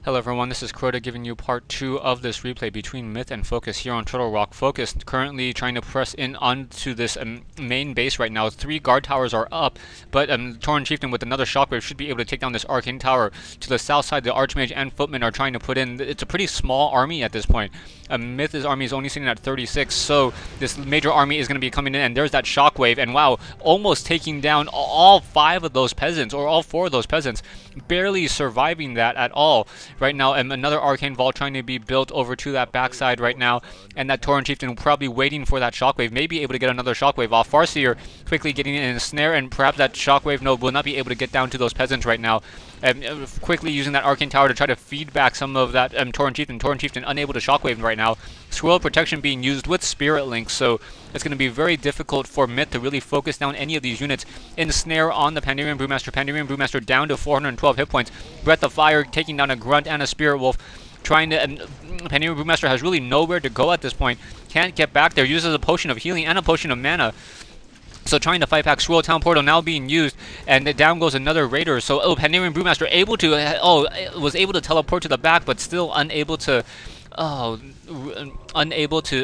Hello everyone, this is Crota giving you part 2 of this replay between Myth and Focus here on Turtle Rock. Focus currently trying to press in onto this main base right now. 3 guard towers are up, but Tauren Chieftain with another shockwave should be able to take down this arcane tower. To the south side, the Archmage and Footmen are trying to put in. It's a pretty small army at this point. Myth's army is only sitting at 36, so this major army is going to be coming in, and there's that shockwave, and wow, almost taking down all 5 of those peasants, or all 4 of those peasants, barely surviving that at all. Right now, another Arcane Vault trying to be built over to that backside right now, and that Tauren Chieftain probably waiting for that Shockwave, maybe able to get another Shockwave off. Farseer quickly getting in a snare, and perhaps that Shockwave node will not be able to get down to those peasants right now. Quickly using that Arcane Tower to try to feed back some of that Tauren Chieftain. Tauren Chieftain unable to Shockwave right now. Scroll Protection being used with Spirit Link, so it's going to be very difficult for Myth to really focus down any of these units. Ensnare on the Pandarian Brewmaster. Pandarian Brewmaster down to 412 hit points. Breath of Fire taking down a Grunt and a Spirit Wolf. Trying to, Pandarian Brewmaster has really nowhere to go at this point. Can't get back there. Uses a Potion of Healing and a Potion of Mana. So trying to fight back. Swirl Town Portal now being used, and down goes another Raider. So Pandarian Brewmaster able to, was able to teleport to the back, but still unable to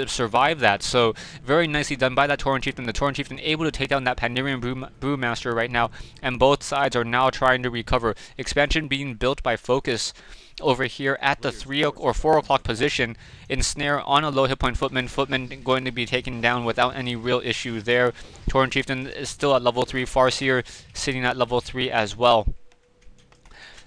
survive that. So very nicely done by that Tauren Chieftain. The Tauren Chieftain able to take down that Pandarian Brewmaster right now, and both sides are now trying to recover. Expansion being built by Focus over here at the 3 or 4 o'clock position. Ensnare on a low hit point Footman. Footman going to be taken down without any real issue there. Tauren Chieftain is still at level 3. Farseer sitting at level 3 as well.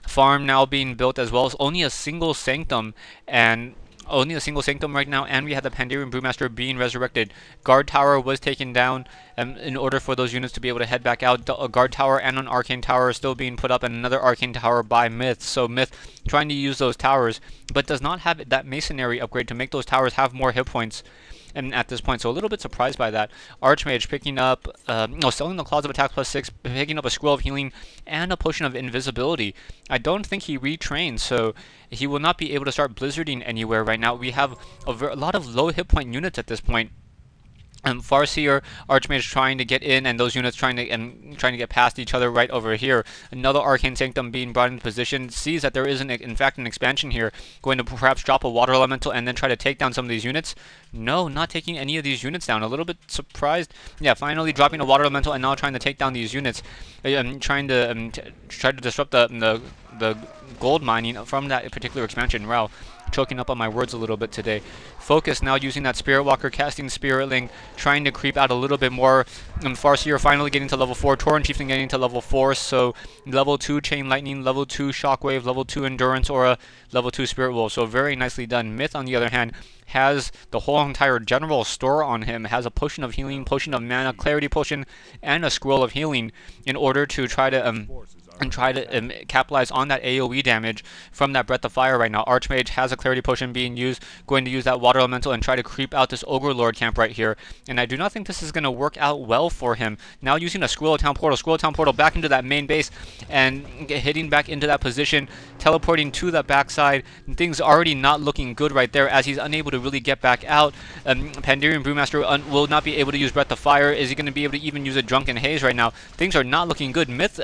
Farm now being built as well. It's only a single Sanctum, and only a single Sanctum right now, and we have the Pandarian Brewmaster being resurrected. Guard Tower was taken down in order for those units to be able to head back out. A Guard Tower and an Arcane Tower are still being put up, and another Arcane Tower by Myth. So Myth trying to use those towers, but does not have that Masonry upgrade to make those towers have more hit points. And at this point, so a little bit surprised by that. Archmage picking up, selling the Claws of Attack +6, picking up a Scroll of Healing and a Potion of Invisibility. I don't think he retrained, so he will not be able to start blizzarding anywhere right now. We have a lot of low hit point units at this point. Farseer, Archmage trying to get in, and those units trying to get past each other right over here. Another Arcane Sanctum being brought into position. Sees that there is in fact an expansion here. Going to perhaps drop a Water Elemental and then try to take down some of these units. No, not taking any of these units down. A little bit surprised. Yeah, finally dropping a Water Elemental and now trying to take down these units. Trying to try to disrupt the gold mining from that particular expansion. Wow. Choking up on my words a little bit today. Focus now using that Spirit Walker, casting Spirit Link, trying to creep out a little bit more. Farseer finally getting to level 4. Tauren Chieftain getting to level 4. So level 2 Chain Lightning, level 2 Shockwave, level 2 Endurance Aura, level 2 Spirit Wolf. So very nicely done. Myth, on the other hand, has the whole entire general store on him. Has a Potion of Healing, Potion of Mana, Clarity Potion, and a Scroll of Healing in order to try to capitalize on that AoE damage from that Breath of Fire right now. Archmage has a Clarity Potion being used, going to use that Water Elemental and try to creep out this Ogre Lord camp right here. And I do not think this is going to work out well for him. Now using a Scroll of Town Portal back into that main base and hitting back into that position, teleporting to the backside. Things already not looking good right there as he's unable to really get back out. Pandarian Brewmaster will not be able to use Breath of Fire. Is he going to be able to even use a Drunken Haze right now? Things are not looking good. Myth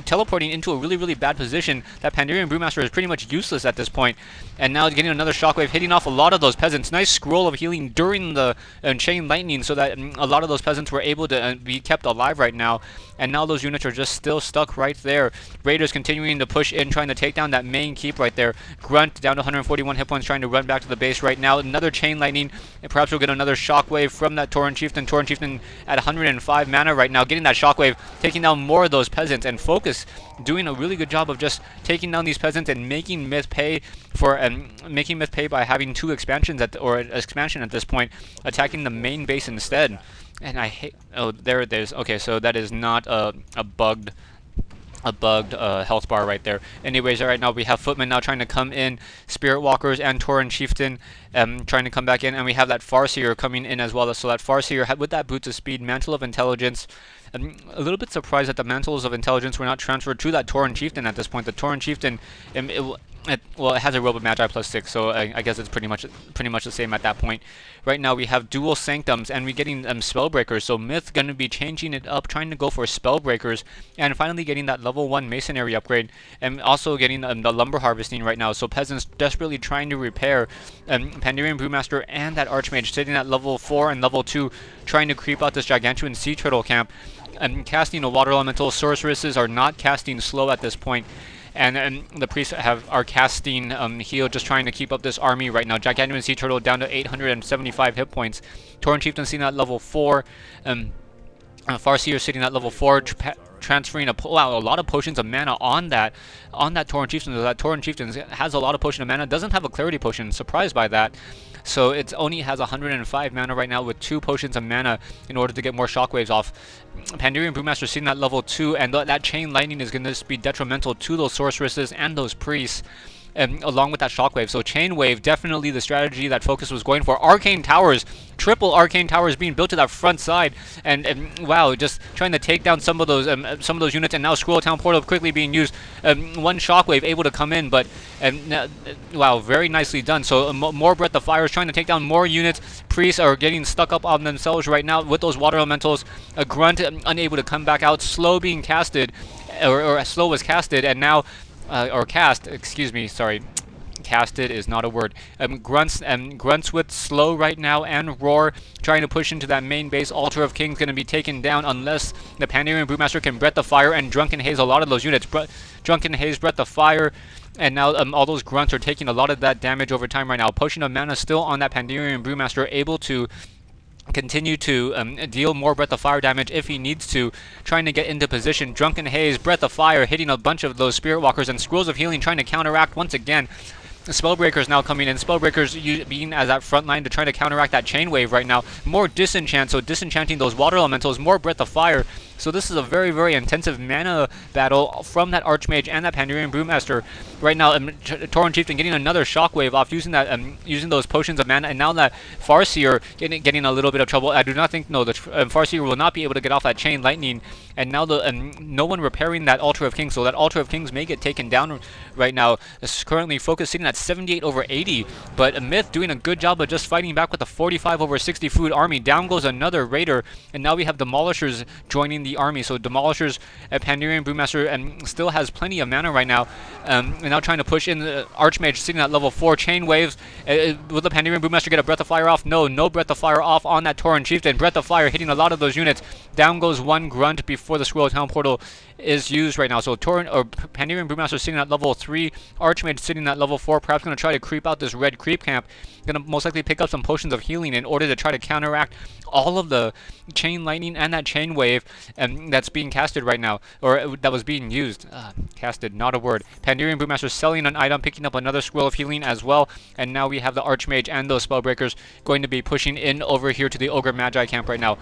teleporting into a really bad position. That Pandarian Brewmaster is pretty much useless at this point. And now getting another Shockwave, hitting off a lot of those peasants. Nice Scroll of Healing during the Chain Lightning so that a lot of those peasants were able to be kept alive right now. And now those units are just still stuck right there. Raiders continuing to push in, trying to take down that main keep right there. Grunt down to 141 hit points, trying to run back to the base right now. Another Chain Lightning, and perhaps we'll get another Shockwave from that Tauren Chieftain. Tauren Chieftain at 105 mana right now, getting that Shockwave, taking down more of those peasants, and Focus doing a really good job of just taking down these peasants and making Myth pay for by having 2 expansions or an expansion at this point, attacking the main base instead. And I hate. Oh, there it is. Okay, so that is not a bugged health bar right there. Anyways, right now we have Footmen now trying to come in, Spirit Walkers and Tauren Chieftain trying to come back in, and we have that Farseer coming in as well. So that Farseer with that Boots of Speed, Mantle of Intelligence. I'm a little bit surprised that the Mantles of Intelligence were not transferred to that Tauren Chieftain at this point. The Tauren Chieftain Well, it has a Robo Magi +6, so I guess it's pretty much the same at that point. Right now we have dual Sanctums, and we're getting Spellbreakers. So Myth gonna be changing it up, trying to go for Spellbreakers, and finally getting that level 1 Masonry upgrade, and also getting the Lumber Harvesting right now. So Peasants desperately trying to repair Pandarian Brewmaster and that Archmage sitting at level 4 and level 2, trying to creep out this Gargantuan Sea Turtle camp. Casting a Water Elemental. Sorceresses are not casting slow at this point. And the priests are casting heal, just trying to keep up this army right now. Gigantuan Sea Turtle down to 875 hit points. Tauren Chieftain sitting at level 4. Farseer sitting at level 4, transferring a lot of potions of mana on that Tauren Chieftain. That Tauren Chieftain has a lot of potion of mana. Doesn't have a Clarity Potion. Surprised by that. So it only has 105 mana right now with 2 potions of mana in order to get more shockwaves off. Pandarian Brewmaster sitting at level 2, and that Chain Lightning is going to be detrimental to those sorceresses and those priests. Along with that shockwave. So Chain Wave, definitely the strategy that Focus was going for. Arcane Towers, triple Arcane Towers being built to that front side, and wow, just trying to take down some of those units. And now Squirrel Town Portal quickly being used. One shockwave able to come in, but wow, very nicely done. So more Breath of Fire is trying to take down more units. Priests are getting stuck up on themselves right now with those Water Elementals. A Grunt unable to come back out. Slow being casted, or Slow was casted, and now. Or cast, excuse me, sorry. Casted is not a word. Grunts with Slow right now, and Roar trying to push into that main base. Altar of Kings going to be taken down unless the Pandarian Brewmaster can Breath of Fire and Drunken Haze a lot of those units. Drunken Haze, Breath of Fire, and now all those Grunts are taking a lot of that damage over time right now. Potion of Mana still on that Pandarian Brewmaster, able to continue to deal more Breath of Fire damage if he needs to, trying to get into position. Drunken Haze, Breath of Fire, hitting a bunch of those Spirit Walkers, and Scrolls of Healing trying to counteract once again. Spellbreakers now coming in. Spellbreakers being as that front line to try to counteract that Chain Wave right now. More Disenchant, so disenchanting those Water Elementals, more Breath of Fire. So this is a very, very intensive mana battle from that Archmage and that Pandarian Brewmaster. Right now, Tauren Chieftain getting another Shockwave off, using that, using those potions of mana, and now that Farseer getting a little bit of trouble. I do not think, no, the Farseer will not be able to get off that Chain Lightning, and now the no one repairing that Altar of Kings, so that Altar of Kings may get taken down right now. It's currently focusing at 78 over 80, but Myth doing a good job of just fighting back with a 45 over 60 food army. Down goes another Raider, and now we have Demolishers joining the army. So Demolishers, Pandarian Brewmaster still has plenty of mana right now, and now trying to push in the Archmage sitting at level 4. Chain Waves, will the Pandarian Brewmaster get a Breath of Fire off? No Breath of Fire off on that Tauren Chieftain. Breath of Fire hitting a lot of those units. Down goes one Grunt before the Squirrel Town Portal is used right now. So Pandarian Brewmaster sitting at level 3, Archmage sitting at level 4, perhaps going to try to creep out this red creep camp. Going to most likely pick up some potions of healing in order to try to counteract all of the Chain Lightning and that Chain Wave that's being casted right now, or that was being used. Casted, not a word. Pandarian Brewmaster selling an item, picking up another Scroll of Healing as well, and now we have the Archmage and those Spellbreakers going to be pushing in over here to the Ogre Magi camp right now.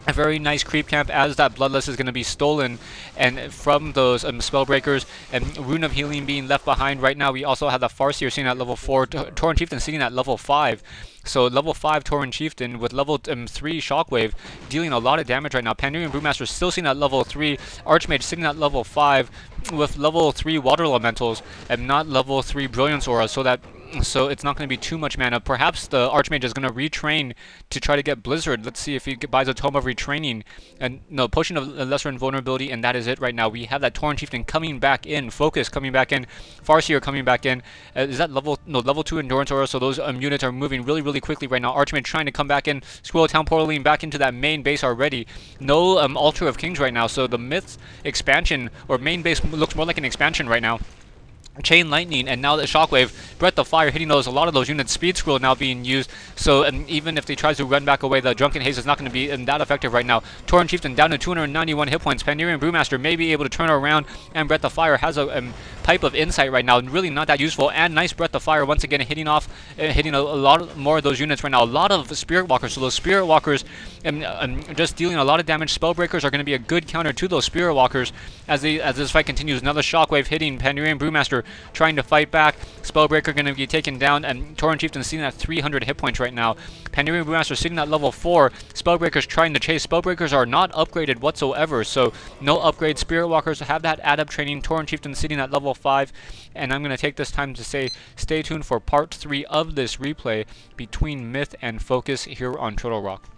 A very nice creep camp, as that Bloodlust is going to be stolen and from those Spellbreakers, and Rune of Healing being left behind. Right now we also have the Farseer sitting at level 4, Tauren Chieftain sitting at level 5. So level 5 Tauren Chieftain with level 3 Shockwave dealing a lot of damage right now. Pandarian Brewmaster still sitting at level 3, Archmage sitting at level 5 with level 3 Water Elementals and not level 3 Brilliance Aura, so it's not going to be too much mana. Perhaps the Archmage is going to retrain to try to get Blizzard. Let's see if he buys a Tome of Retraining. And no, Potion of Lesser Invulnerability, and that is it right now. We have that Tauren Chieftain coming back in, Focus coming back in, Farseer coming back in. Is that level 2 Endurance Aura? So those units are moving really quickly right now. Archmage trying to come back in, Squirrel Town portaling back into that main base already. No Altar of Kings right now, so the Myth expansion, or main base, looks more like an expansion right now. Chain Lightning, and now the Shockwave, Breath of Fire hitting a lot of those units. Speed Scroll now being used, so even if they try to run back away, the Drunken Haze is not going to be that effective right now. Tauren Chieftain down to 291 hit points. Pandarian Brewmaster may be able to turn around, and Breath of Fire has a Pipe of Insight right now, really not that useful, and nice Breath of Fire once again hitting a lot more of those units right now. A lot of Spirit Walkers, so those Spirit Walkers just dealing a lot of damage. Spellbreakers are going to be a good counter to those Spirit Walkers as this fight continues. Another Shockwave hitting Pandarian Brewmaster, trying to fight back. Spellbreaker Spellbreaker going to be taken down, and Tauren Chieftain sitting at 300 hit points right now. Pandemonium Brewmaster sitting at level 4. Spellbreaker's trying to chase. Spellbreakers are not upgraded whatsoever, so no upgrade. Spirit Walkers have that add-up training. Tauren Chieftain sitting at level 5. And I'm going to take this time to say stay tuned for part 3 of this replay between Myth and Focus here on Turtle Rock.